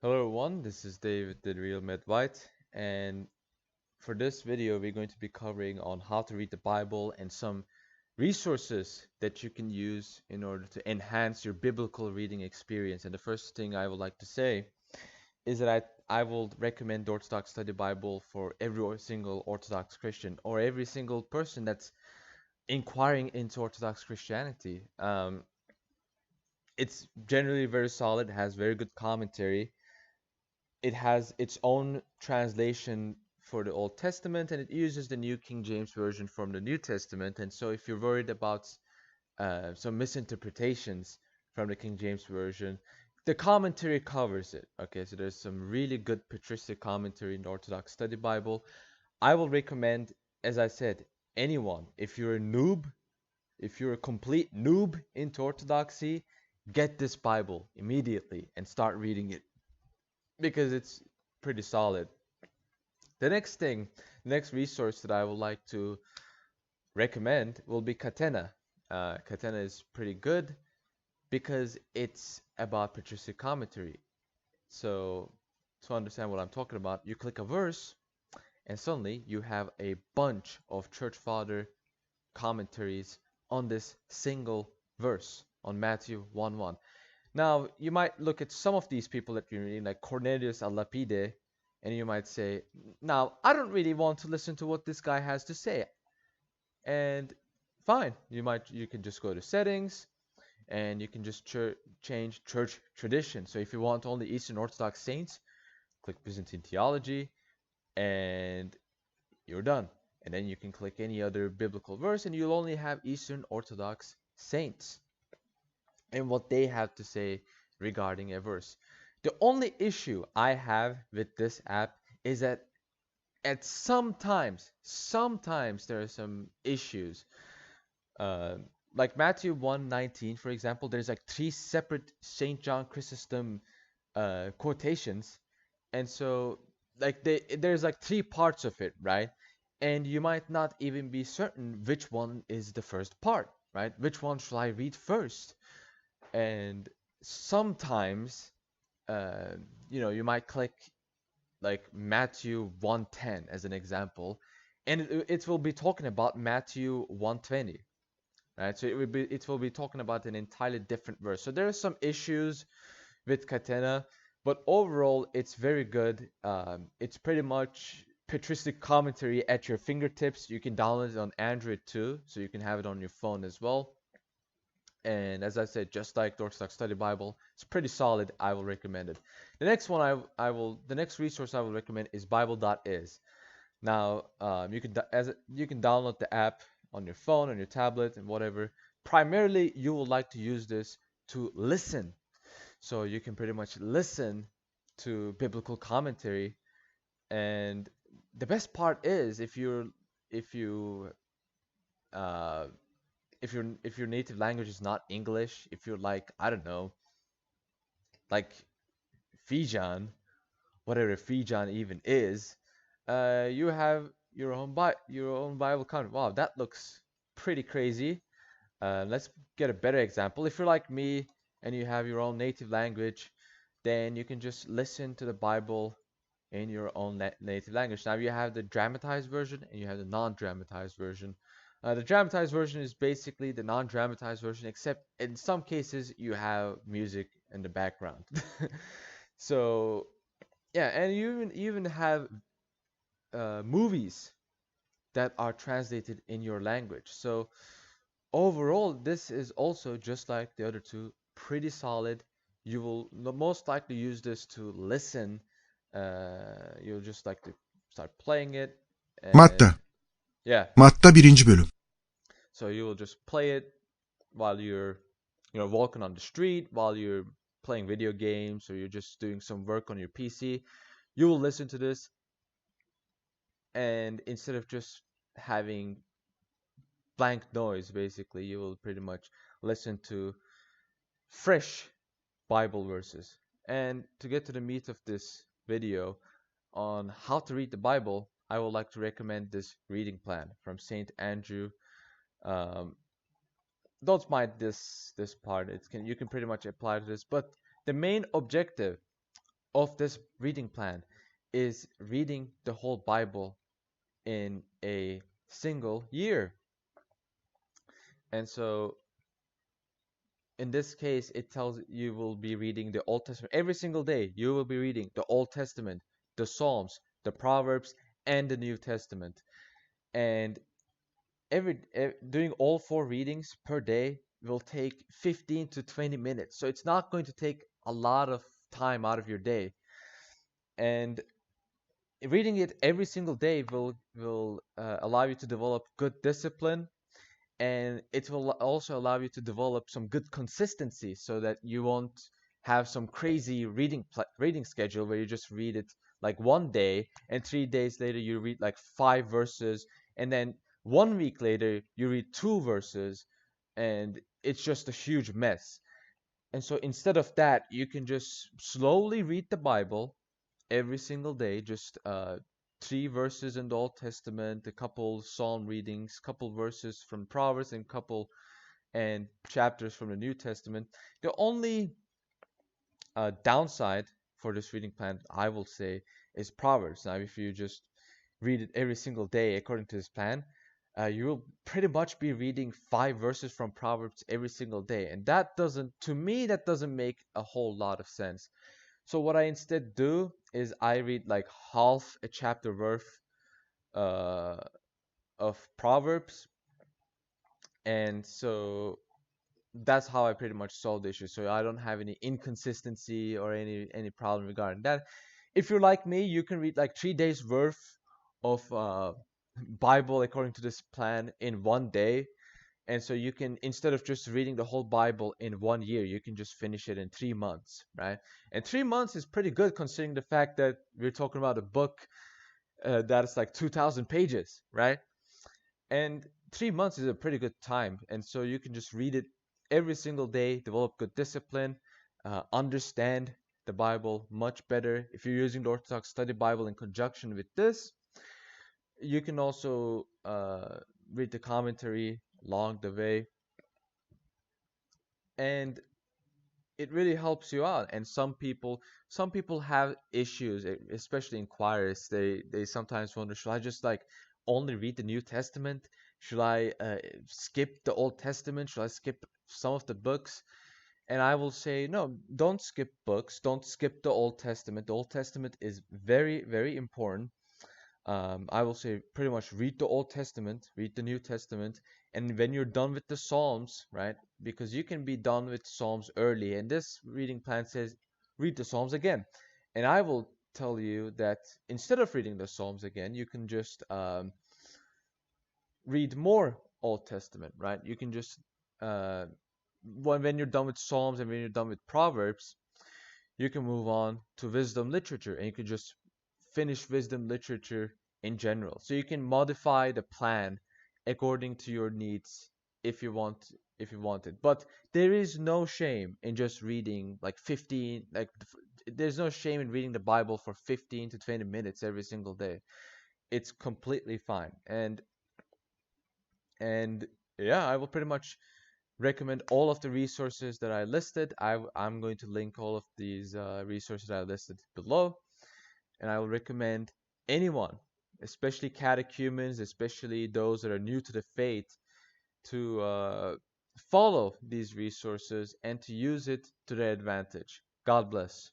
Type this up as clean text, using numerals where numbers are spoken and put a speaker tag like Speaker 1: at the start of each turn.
Speaker 1: Hello everyone, this is David the Real Med White, and for this video we're going to be covering on how to read the Bible and some resources that you can use in order to enhance your biblical reading experience. And the first thing I would like to say is that I will recommend the Orthodox Study Bible for every single Orthodox Christian or every single person that's inquiring into Orthodox Christianity. It's generally very solid, has very good commentary. It has its own translation for the Old Testament, and it uses the New King James Version from the New Testament. And so, if you're worried about some misinterpretations from the King James Version, the commentary covers it. Okay, so there's some really good patristic commentary in the Orthodox Study Bible. I will recommend, as I said, anyone, if you're a noob, if you're a complete noob into Orthodoxy, get this Bible immediately and start reading it because it's pretty solid. The next resource that I would like to recommend will be Catena. Catena is pretty good because it's about patristic commentary. So, to understand what I'm talking about, you click a verse, and suddenly you have a bunch of church father commentaries on this single verse on Matthew 1:1. Now, you might look at some of these people that you read, like Cornelius a Lapide, and you might say, now, I don't really want to listen to what this guy has to say. And fine, you can just go to settings and you can just change church tradition. So if you want only Eastern Orthodox saints, click Byzantine theology and you're done. And then you can click any other biblical verse and you'll only have Eastern Orthodox saints and what they have to say regarding a verse. The only issue I have with this app is that at sometimes there are some issues. Uh, like Matthew 1:19, for example, there's like three separate Saint John Chrysostom quotations, and so there's like three parts of it, right? And you might not even be certain which one is the first part, right? Which one should I read first? And sometimes, uh, you might click like Matthew 1:10 as an example, and it will be talking about Matthew 1:20, right? So it will be talking about an entirely different verse. So there are some issues with Catena, but overall it's very good. It's pretty much patristic commentary at your fingertips. You can download it on Android too, so you can have it on your phone as well. And as I said, just like the Orthodox Study Bible, it's pretty solid. I will recommend it. The next resource I will recommend is Bible.is. Now, you can download the app on your phone, on your tablet, and whatever. Primarily, you would like to use this to listen. So you can pretty much listen to biblical commentary. And the best part is if you uh, if your native language is not English, if you're like, I don't know, like Fijan, whatever Fijan even is, you have your own Bible content. Wow, that looks pretty crazy. Let's get a better example. If you're like me and you have your own native language, then you can just listen to the Bible in your own native language. Now you have the dramatized version and you have the non-dramatized version. The dramatized version is basically the non-dramatized version, except in some cases you have music in the background. So yeah, and you even have movies that are translated in your language. So overall, this is also just like the other two, pretty solid. You will most likely use this to listen. You'll just like to start playing it,
Speaker 2: Madde.
Speaker 1: and yeah,
Speaker 2: Madde birinci bölüm.
Speaker 1: so you will just play it while you're, walking on the street, while you're playing video games, or you're just doing some work on your PC. You will listen to this, and instead of just having blank noise, basically, you will pretty much listen to fresh Bible verses. And to get to the meat of this video on how to read the Bible, I would like to recommend this reading plan from Saint Andrew. Um, don't mind this part. You can pretty much apply to this, but the main objective of this reading plan is reading the whole Bible in a single year. And so in this case, it tells you will be reading the Old Testament every single day. You will be reading the Old Testament, the Psalms, the Proverbs, and the New Testament. And doing all four readings per day will take 15 to 20 minutes. So it's not going to take a lot of time out of your day. And reading it every single day will allow you to develop good discipline, and it will also allow you to develop some good consistency so that you won't have some crazy reading schedule where you just read it like one day and 3 days later you read like 5 verses, and then 1 week later you read 2 verses, and it's just a huge mess. And so instead of that, you can just slowly read the Bible every single day, just 3 verses in the Old Testament, a couple Psalm readings, couple verses from Proverbs, and couple and chapters from the New Testament. The only downside for this reading plan, I will say, is Proverbs. Now, if you just read it every single day according to this plan, you will pretty much be reading 5 verses from Proverbs every single day, and that doesn't, to me, that doesn't make a whole lot of sense. So what I instead do is I read like half a chapter worth uh, of Proverbs, and so that's how I pretty much solve the issue. So I don't have any inconsistency or any problem regarding that. If you're like me, you can read like 3 days worth of Bible according to this plan in one day. And so you can, instead of just reading the whole Bible in one year, you can just finish it in 3 months, right? And 3 months is pretty good considering the fact that we're talking about a book that is like 2,000 pages, right? And 3 months is a pretty good time. And so you can just read it every single day, develop good discipline, understand the Bible much better. If you're using the Orthodox Study Bible in conjunction with this, you can also read the commentary along the way. And it really helps you out. And some people have issues, especially inquirers. They sometimes wonder, should I just like only read the New Testament? Should I skip the Old Testament? Should I skip some of the books? And I will say, no, don't skip books. Don't skip the Old Testament. The Old Testament is very, very important. I will say pretty much read the Old Testament, read the New Testament, and when you're done with the Psalms, right? Because you can be done with Psalms early, and this reading plan says read the Psalms again. And I will tell you that instead of reading the Psalms again, you can just read more Old Testament, right? You can just when you're done with Psalms and when you're done with Proverbs, you can move on to wisdom literature, and you can just finish wisdom literature in general. So you can modify the plan according to your needs if you want it. But there is no shame in just reading like 15 like there's no shame in reading the Bible for 15 to 20 minutes every single day. It's completely fine. And yeah, I will pretty much recommend all of the resources that I listed. I'm going to link all of these resources that I listed below, and I will recommend anyone, especially catechumens, especially those that are new to the faith, to follow these resources and to use it to their advantage. God bless.